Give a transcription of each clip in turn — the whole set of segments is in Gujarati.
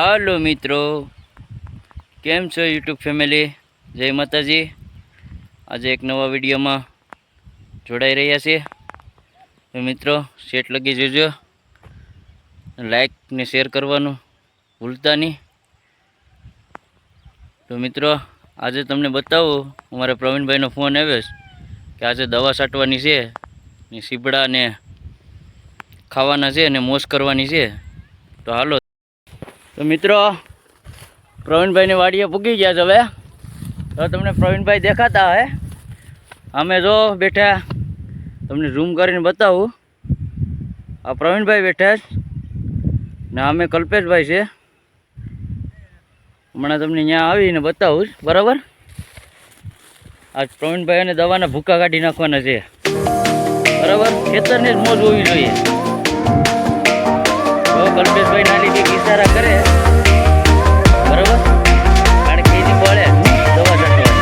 હાલો મિત્રો, કેમ છો યુટ્યુબ ફેમિલી? જય માતાજી. આજે એક નવા વિડીયોમાં જોડાઈ રહ્યા છે. તો મિત્રો શેટ લગી જોજો, લાઈક ને શેર કરવાનું ભૂલતા નહીં. તો મિત્રો આજે તમને બતાવું, અમારા પ્રવીણભાઈનો ફોન આવ્યો છે કે આજે દવા છાંટવાની છે ને સીબડા ને ખાવાના છે ને મોજ કરવાની છે. તો હાલો. તો મિત્રો પ્રવીણભાઈની વાડીએ પૂગી ગયા છે. હવે તો તમને પ્રવીણભાઈ દેખાતા હે. અમે જો બેઠા, તમને ઝૂમ કરીને બતાવું. આ પ્રવીણભાઈ બેઠા ને અમે કલ્પેશભાઈ છે. હમણાં તમને અહીંયા આવીને બતાવું બરાબર. આજ પ્રવીણભાઈ અને દવાના ભૂકા કાઢી નાખવાના છે બરાબર. ખેતરને જ મોજ હોવી જોઈએ. તો કલ્પેશભાઈ ના લીધે ઇશારા કરે બરાબર, કારણ કે એની બળે દવા છાંટવાની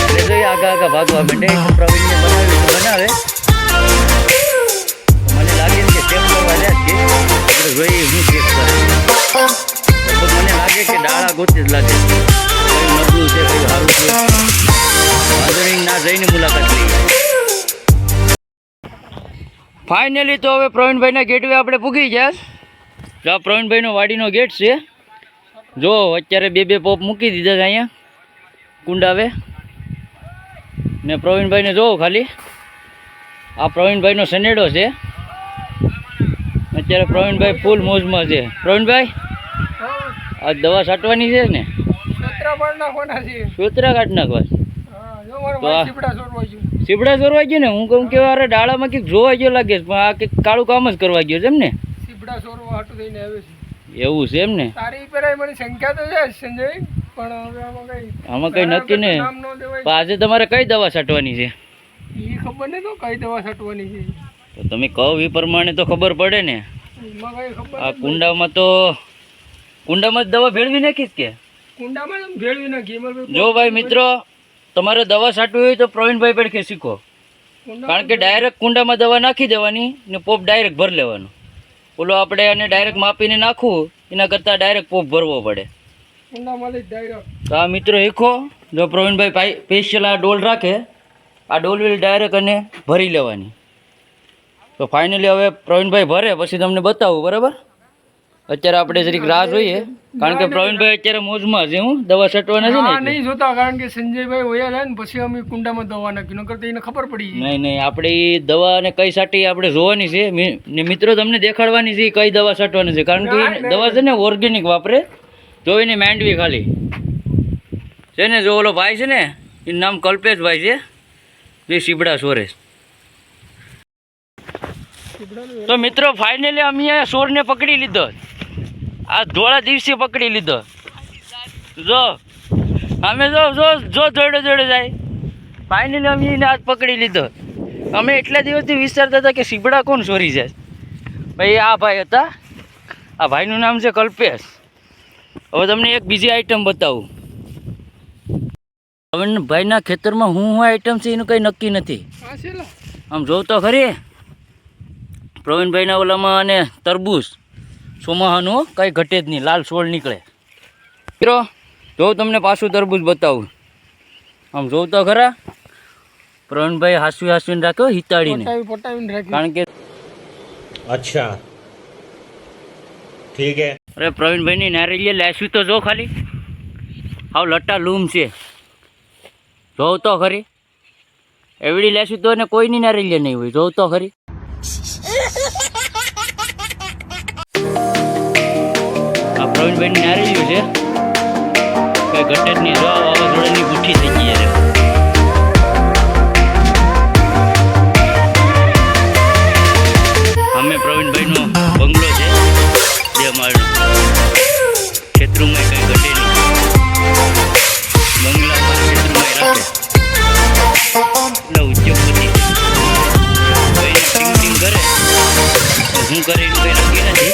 એટલે જોઈએ આગા આગા ભાગવા માંડે. પ્રવીણને બનાવે મને લાગે કે ચેક કરવા જાય છે. આપણે જોઈએ હું ચેક કરે. લગભગ મને લાગે કે ડાળા ગોતી જ લાગે, કઈ નબળું છે કઈ સારું છે. વાંધો ના જઈને મુલાકાત લઈએ. ફાઇનલી તો હવે પ્રવીણભાઈના ગેટવે આપણે પૂગી ગયા. જો આ પ્રવીણભાઈનો વાડીનો ગેટ છે. જો અત્યારે બે પોપ મૂકી દીધા છે અહીંયા કુંડાવે. ને પ્રવીણભાઈને જોવો ખાલી, આ પ્રવીણભાઈનો સનેડો છે. અત્યારે પ્રવીણભાઈ ફૂલ મોજમાં છે. પ્રવીણભાઈ આ દવા છાંટવાની છે ને, સોતરા કાઢ નાખવા. સીબડા ચોરવા ગયો ને. હું કહું કે અરે ડાળામાં કંઈક જોવા ગયો લાગે, પણ આ કંઈક કાળું કામ જ કરવા ગયો છે એમ ને. સીબડા ચોરવા હાટું થઈને આવે છે. એવું છે એમ ને. તારી પર મને શંકા તો છે સંજય, પણ આમાં કઈ નક્કી ને. આજે તમારે કઈ દવા છાંટવાની છે એ ખબર નહીં. તો કઈ દવા છાંટવાની છે તો તમે કહો એ પ્રમાણે તો ખબર પડે ને. આ કુંડામાં તો કુંડામાં જ દવા ભેળવી નાખીશ કે કુંડામાં ભેળવી નાખી. જો ભાઈ મિત્રો, તમારે દવા છાંટવી હોય તો પ્રવીણભાઈ પડખે શીખો. કારણ કે ડાયરેક્ટ કુંડામાં દવા નાખી દેવાની ને પોપ ડાયરેક્ટ ભરી લેવાનો. ઓલો આપણે એને ડાયરેક્ટ માપીને નાખવું એના કરતાં ડાયરેક્ટ પોપ ભરવો પડે. તો આ મિત્રો શીખો. જો પ્રવીણભાઈ સ્પેશિયલ આ ડોલ રાખે, આ ડોલ વિલ ડાયરેક્ટ અને ભરી લેવાની. તો ફાઇનલી હવે પ્રવીણભાઈ ભરે પછી તમને બતાવું બરાબર. અત્યારે આપણે જરીક રાહ જોઈએ, કારણ કે પ્રવીણભાઈ અત્યારે મોજમાં છે. હું દવા છાંટવાના છે ને નહીં જોતા, કારણ કે સંજયભાઈ વયા જાય ને પછી અમે કુંડામાં દવા નાખી, નકર તો એને ખબર પડી. નહીં આપણે એ દવા ને કઈ છાંટી આપણે જોવાની છે ને મિત્રો, તમને દેખાડવાની છે કઈ દવા છાંટવાની છે. કારણ કે દવા છે ને ઓર્ગેનિક વાપરે. જો એને માંડવી ખાલી છે ને. જો ઓલો ભાઈ છે ને એનું નામ કલ્પેશભાઈ છે, જે સીબડા સોરે. તો મિત્રો ફાઇનલી અમે સોરને પકડી લીધો. આ ધોળા દિવસે પકડી લીધો. જો અમે જો જોડે જાય. ફાઇનલી અમે એને આજ પકડી લીધો. અમે એટલા દિવસથી વિચારતા હતા કે સીબડા કોણ ચોરી જાય. ભાઈ આ ભાઈ હતા. આ ભાઈનું નામ છે કલ્પેશ. હવે તમને એક બીજી આઈટમ બતાવું. હવે ભાઈના ખેતરમાં હું આઈટમ છે એનું કંઈ નક્કી નથી. આમ જોવ તો ખરી પ્રવીણભાઈના ઓલામાં અને તરબૂચ સોમાહાનું કંઈ ઘટે જ નહીં, લાલ છોડ નીકળે. મિત્રો જો તમને પાછું તરબૂચ બતાવું. આમ જોવ તો ખરા પ્રવીણભાઈ હાસવીને રાખ્યો હિતાડીને, કારણ કે અચ્છા ઠીક હે. અરે પ્રવીણભાઈની નારિયેળ લાસવી તો જો ખાલી, હાવ લટ્ટા લૂમ છે. જોવ તો ખરી એવડી લાસવી તો એને કોઈની નારિયેળ નહીં હોય. જોવ તો ખરી. આ પ્રવીણભાઈની નારિયેળ છે, કઈ ઘટે જ નહીં. જો વાવાઝોડાની ગુઠ્ઠી થઈ ગઈ છે. અમે પ્રવીણભાઈનો બંગલો છે 2 માળનો. ખેતરમાં કઈ ઘટે નહીં. બંગલામાં ખેતરમાં રાખે એટલે ઉદ્યોગપતિ ટિંગ કરે. શું કરે એનું કંઈ નક્કી નથી.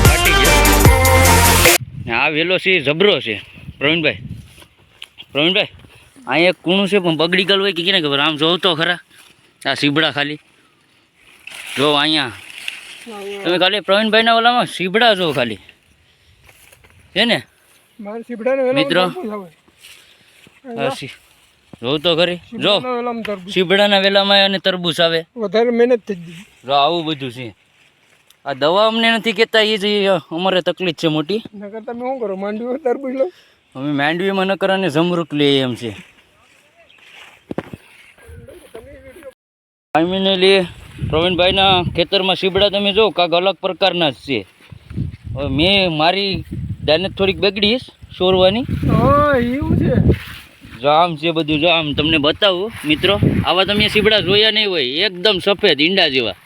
ફાટી ગયો. આ વેલો છે જબરો છે પ્રવીણભાઈ. અહીંયા એક કૂણું છે પણ બગડી ગયેલું હોય કે કેને ખબર. આમ જોવ તો ખરા આ સીબડા ખાલી જો અહીંયા તમે ખાલી પ્રવીણભાઈના ઓલામાં સીબડા જો ખાલી. છે ને મારે સીબડાને વેલામાં મિત્રો. તરબૂચ આવે. આ જોઉં તો ખરી જો સીબડાના વેલામાં તરબૂચ. સીબડાના વેલામાં અને તરબૂચ આવે. વધારે મહેનત થઈ ગઈ. જો આવું બધું છે. આ દવા અમને નથી કહેતા એ જ અમારે તકલીફ છે મોટી. નકર તમે શું કરો માંડવી તરબૂચ લો. અમે માંડવીમાં ન કરવાને જમરૂક લઈએ એમ છે. ફાઇનલી પ્રવીણભાઈના ખેતરમાં સીબડા તમે જો કાંક અલગ પ્રકારના જ છે. હવે મેં મારી દાનત થોડીક બગડીશ સોરવાની. હા એવું છે. જો આમ છે બધું. જો આમ તમને બતાવું મિત્રો, આવા તમે સીબડા જોયા નહીં હોય. એકદમ સફેદ ઈંડા જેવા.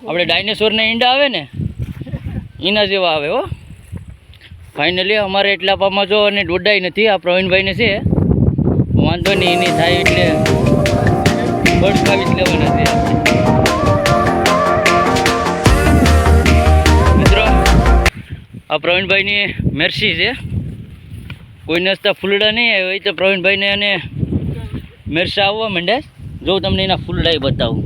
આપણે ડાયનેસોરના ઈંડા આવે ને એના જેવા આવે હો. ફાઇનલી અમારે એટલા પામાં જો અને દોડાઈ નથી. આ પ્રવીણભાઈને છે વાંધો નહીં, એની થાય એટલે બળકાવી જ લેવાના છે. મિત્રો આ પ્રવીણભાઈની મેરસી છે. કોઈ નસતા ફૂલડા નહીં આવ્યા હોય તો પ્રવીણભાઈને અને મેરસા આવવા માંડે. જો તમને એના ફૂલડા બતાવું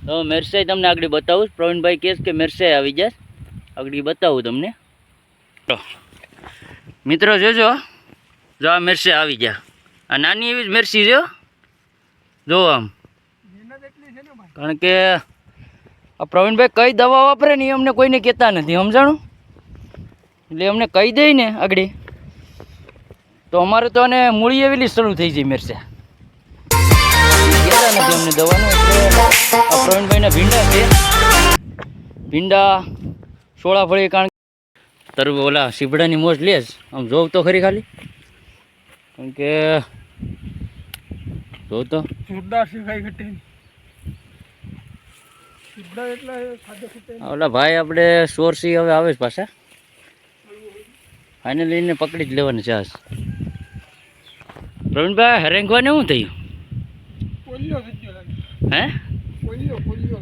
તો મેરસાઈ તમને આગળ બતાવું. પ્રવીણભાઈ કહે કે મેરસાઈ આવી જાય આગળ બતાવું તમને. મિત્રો જોજો, જો આ મેરસાઈ આવી ગયા. આ નાની એવી જ મેરસી છે જો આમ. કારણ કે આ પ્રવીણભાઈ કઈ દવા વાપરે ને એ અમને કોઈને કહેતા નથી, સમજાણું? એટલે અમને કહી દે ને આગળ તો અમારે તો આને મૂળી એવી શરૂ થઈ જાય મેરસા. કહેતા નથી અમને દવાનું. એટલે આ પ્રવીણભાઈના ભીંડા છે. ભીંડા સોળાફળી. કારણ કે ઓલા સીબડાની મોજ લે જ. આમ જોવ તો ખરી ખાલી. કારણ કે જોવ તો જોરદાર શીખાઈ ઘટે. સીબડા એટલા સાદા સીબડા. ઓલા ભાઈ આપણે સોરસી હવે આવે જ પાછા. ફાઇનલી એને પકડી જ લેવાની ચાસ. પ્રવીણભાઈ હરેંગવાને શું થયું? પોલિયો થઈ ગયો લાગે. હે પોલિયો.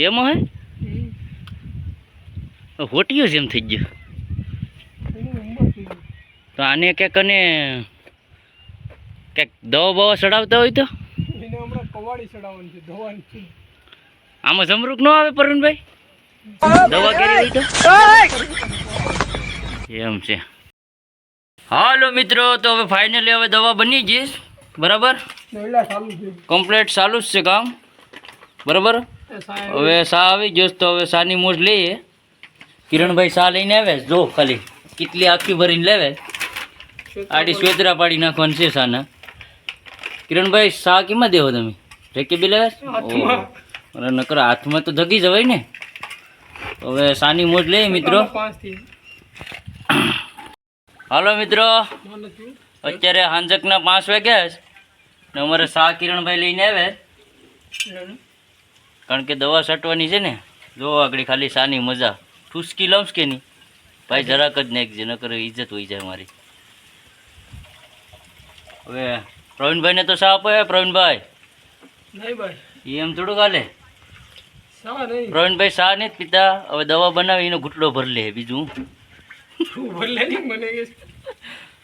એમાં હે હોટિયો જેમ થઈ ગયો. એનો નંબર થઈ ગયો. તો આને ક્યાંક અને ક્યાંક દવા બવા ચડાવતા હોય તો એને હમણાં કવાડી ચડાવવાની છે, દવાની છે. આમાં જમરૂક ન આવે પ્રવીણભાઈ? દવા કરી હોય તો એમ છે. હાલો મિત્રો, તો હવે ફાઇનલી હવે દવા બની ગઈ બરાબર. નવલા ચાલુ છે. કમ્પ્લીટ ચાલુ જ છે કામ બરાબર. એ સાહેબ હવે સા આવી ગયો તો હવે સાની મોજ લઈએ. કિરણભાઈ સા લઈને આવે જો ખાલી કેટલી આખી ભરીને લેવે. આડી સ્વેતરા પાડી નાખવાની છે સાના. કિરણભાઈ સા કેમાં દેવો તમે? રેકે બી લેવે? અરે નકર હાથમાં તો ધગી જવાય ને. હવે સાની મોજ લઈએ મિત્રો. 5 થી હાલો મિત્રો, માનો છું. અત્યારે હાંજકના 5 વાગ્યા છે ને અમારે સા કિરણભાઈ લઈને આવે. કારણ કે દવા છાંટવાની છે ને. જો આગળ ખાલી સાની મજા. ઠુસકી લઉં કે નહીં ભાઈ? જરાક જ નાખજે, નકર ઇજ્જત હોઈ જાય મારી. હવે પ્રવીણભાઈને તો સા આપે. પ્રવીણભાઈ નહીં ભાઈ, એમ થોડુંક હાલે. સા નહીં. પ્રવીણભાઈ સા નહીં જ પીતા. હવે દવા બનાવી એનો ઘૂંટડો ભરી લે. બીજું તું ભલે નહીં મને કે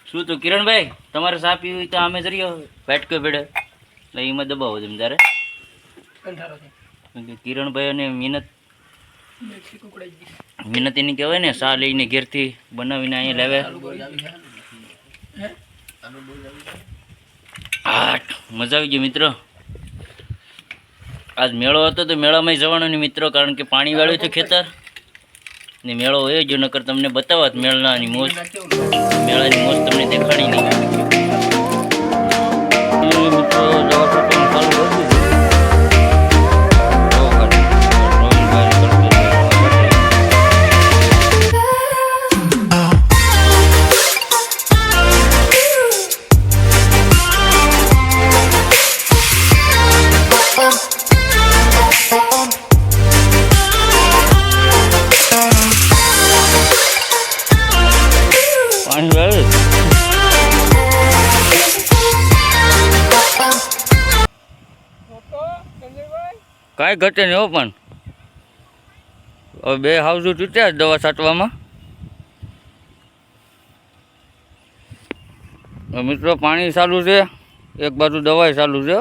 શું? તો કિરણભાઈ તમારે સા પીવી હોય તો અમે જરીયો બેઠકો ભેડે એટલે એમાં દબાવો તમે તારે. કંટાળો કારણ કે કિરણભાઈ અને મહેનત મેક્સી કુકડાઈ ગઈ. મહેનત એની કહેવાય ને. સા લઈને ઘેરથી બનાવીને અહીંયા લાવે. મજા આવી ગઈ મિત્રો. આજ મેળો હતો તો મેળામાં જવાનો નહીં મિત્રો. કારણ કે પાણી વાળ્યું છે ખેતર ને મેળો હોય જો. નકર તમને બતાવત મેળાની મોજ. મેળાની મોજ તમને દેખાડી નહીં. મિત્રો દવા છાંટવાનું ચાલુ કરી દીધું. જો ખાલી રોહિતભાઈ કરતો હતો. પાણી વાળ્યું સંજયભાઈ કાંઈ ઘટે નહીં હો. પણ હવે 2 હાઉસો તૂટ્યા દવા છાંટવામાં. મિત્રો પાણી ચાલુ છે, એક બાજુ દવાઈ ચાલુ છે.